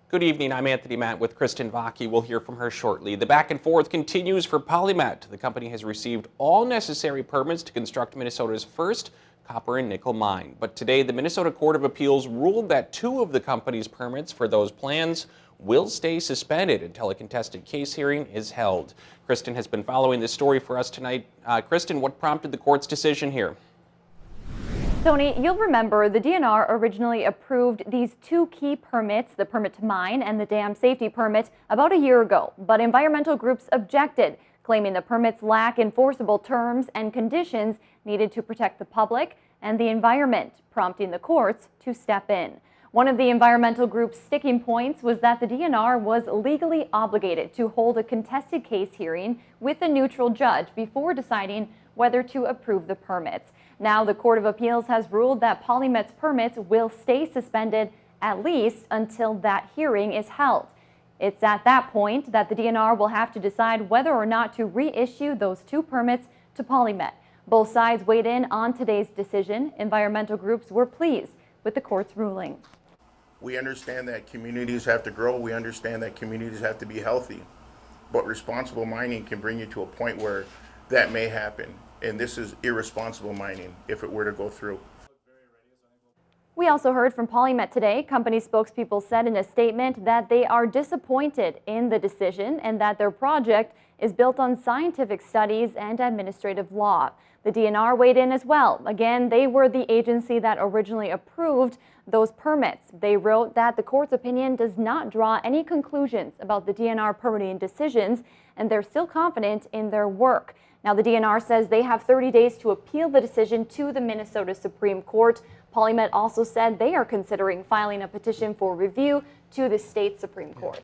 Good evening, I'm Anthony Matt with Kristen Vaki. We'll hear from her shortly. The back and forth continues for PolyMet. The company has received all necessary permits to construct Minnesota's first copper and nickel mine. But today, the Minnesota Court of Appeals ruled that two of the company's permits for those plans will stay suspended until a contested case hearing is held. Kristen has been following this story for us tonight. Kristen, what prompted the court's decision here? Tony, you'll remember the DNR originally approved these two key permits, the permit to mine and the dam safety permit, about a year ago. But environmental groups objected, claiming the permits lack enforceable terms and conditions needed to protect the public and the environment, prompting the courts to step in. One of the environmental group's sticking points was that the DNR was legally obligated to hold a contested case hearing with a neutral judge before deciding whether to approve the permits. Now, the Court of Appeals has ruled that PolyMet's permits will stay suspended at least until that hearing is held. It's at that point that the DNR will have to decide whether or not to reissue those two permits to PolyMet. Both sides weighed in on today's decision. Environmental groups were pleased with the court's ruling. We understand that communities have to grow. We understand that communities have to be healthy. But responsible mining can bring you to a point where that may happen. And this is irresponsible mining if it were to go through. We also heard from PolyMet today. Company spokespeople said in a statement that they are disappointed in the decision and that their project is built on scientific studies and administrative law. The DNR weighed in as well. Again, they were the agency that originally approved those permits. They wrote that the court's opinion does not draw any conclusions about the DNR permitting decisions, and they're still confident in their work. Now, the DNR says they have 30 days to appeal the decision to the Minnesota Supreme Court. PolyMet also said they are considering filing a petition for review to the state Supreme Court.